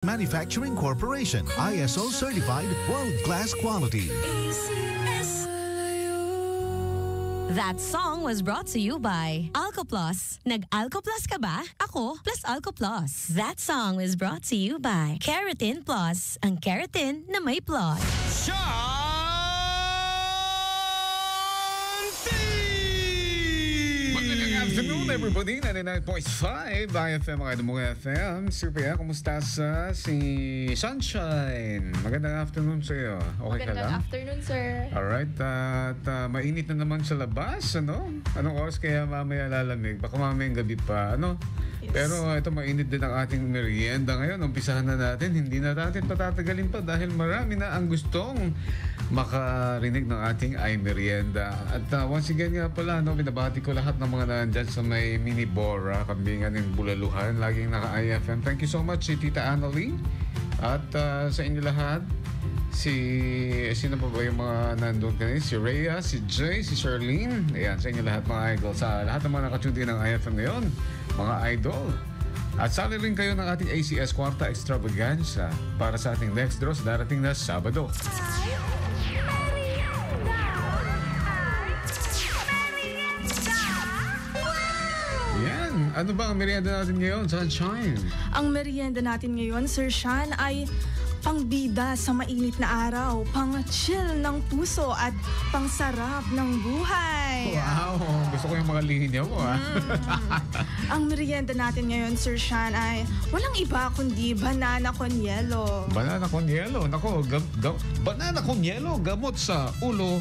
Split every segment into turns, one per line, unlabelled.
Manufacturing Corporation, ISO certified, world-class quality.
That song was brought to you by Alcoplus. Nag-Alcoplus ka ba? Ako plus Alcoplus. That song was brought to you by Keratin Plus. Ang keratin na may plus.
Afternoon, everybody. 99.5 IFM, mga FM. Sir Pia, kumusta si Sunshine? Magandang afternoon sa iyo. Okay ka lang?
Magandang afternoon, sir.
Alright, at mainit na naman sa labas, ano? Anong oras kaya mamaya lalamig? Baka mamayang gabi pa, ano?
Yes.
Pero ito, mainit din ang ating merienda ngayon. Umpisahan na natin. Hindi na natin patatagalin pa dahil marami na ang gustong makarinig ng ating ay merienda. At once again nga pala, no, binabati ko lahat ng mga nandyan sa may mini Bora, Kambingan ng Bulaluhan, laging naka-IFM. Thank you so much si Tita Annalie. At sa inyo lahat, sino pa ba yung mga nandun kanina? Si Rhea, si Jay, si Charlene. Ayan, sa inyo lahat mga idol. Sa lahat ng mga nakatune ng IFM ngayon, mga idol. At sali rin kayo ng ating ACS Kwarta Extravaganza para sa ating next draw sa darating na Sabado. Yan. Ano ba ang merienda natin ngayon, Sunshine?
Ang merienda natin ngayon, Sir Sean, ay pangbida sa mainit na araw, pang-chill ng puso at pangsarap ng buhay.
Wow! Gusto ko yung mga linya mo, ha?
Ang merienda natin ngayon, Sir Sean, ay walang iba kundi banana con yelo.
Banana con yelo. Nako, banana con yelo, gamot sa ulo.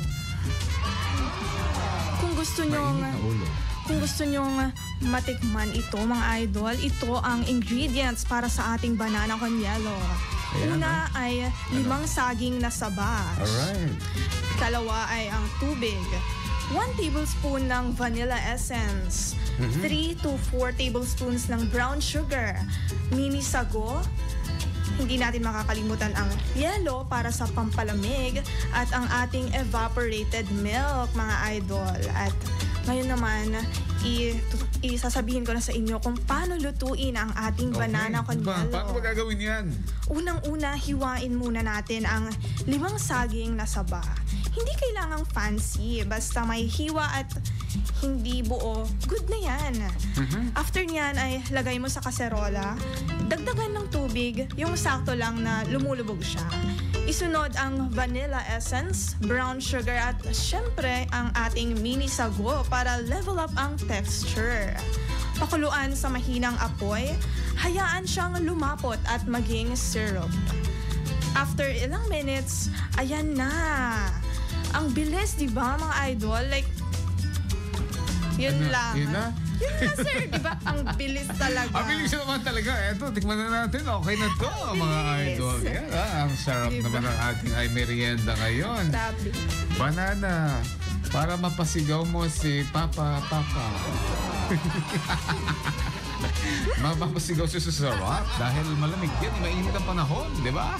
Kung gusto nyong...
Mainit na ulo.
Kung gusto nyong matikman ito, mga idol, ito ang ingredients para sa ating banana con yelo.
Ayan,
Una ay 5 saging na saba.
Alright.
Ikalawa ay ang tubig. 1 tablespoon ng vanilla essence. 3 to 4 tablespoons ng brown sugar. Mini sago. Hindi natin makakalimutan ang yelo para sa pampalamig at ang ating evaporated milk, mga idol. At ngayon naman, isasabihin ko na sa inyo kung paano lutuin ang ating banana con yelo.
Paano ba gagawin yan?
Unang-una, hiwain muna natin ang 5 saging na saba. Hindi kailangang fancy, basta may hiwa at hindi buo, good na yan. After niyan ay lagay mo sa kaserola, dagdagan ng tubig, yung sakto lang na lumulubog siya. Isunod ang vanilla essence, brown sugar at syempre ang ating mini sago para level up ang texture. Pakuluan sa mahinang apoy, hayaan siyang lumapot at maging syrup. After ilang minutes, ayan na. Ang bilis, di ba, mga idol? Like, yun lang.
Yun na?
Yun na, sir. Di ba? Ang bilis talaga.
Ang bilis naman talaga. Eto, tikman na natin. Okay na to, mga idol. Yan, ang sarap
Diba?
naman ng ating ay merienda ngayon.
Sabi.
Banana. Para mapasigaw mo si Papa. Mapapasigaw siya sa sarap dahil malamig yan. Mainit ang panahon, di ba?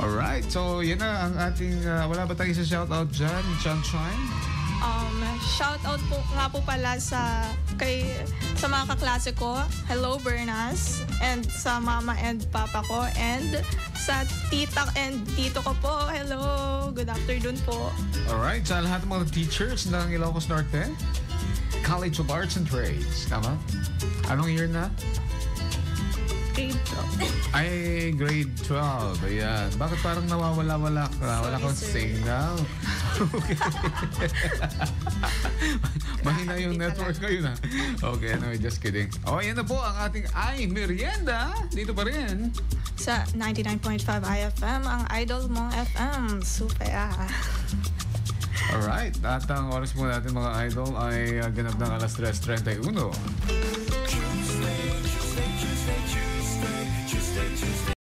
Alright, so yan na ang ating... wala ba tayo sa shoutout dyan, Sunshine?
Shout out po nga po pala sa mga kaklase ko. Hello, Bernas. And sa mama and papa ko. And sa tita and tito ko po. Hello. Good afternoon po.
Alright, sa lahat ng mga teachers ng Ilocos Norte, College of Arts and Trades. Tama? Anong year na?
Grade 12.
Ay, grade 12. Ayan. Bakit parang nawawala-wala ka? Wala kang signal. Mahina yung network ko yun, ha? Okay, anyway, just kidding. Oh, yan na po ang ating ay merienda. Dito pa rin.
Sa 99.5 IFM, ang idol mong FM. Super.
Alright. At ang oras po natin, mga idol, ay ganap ng alas 3:31.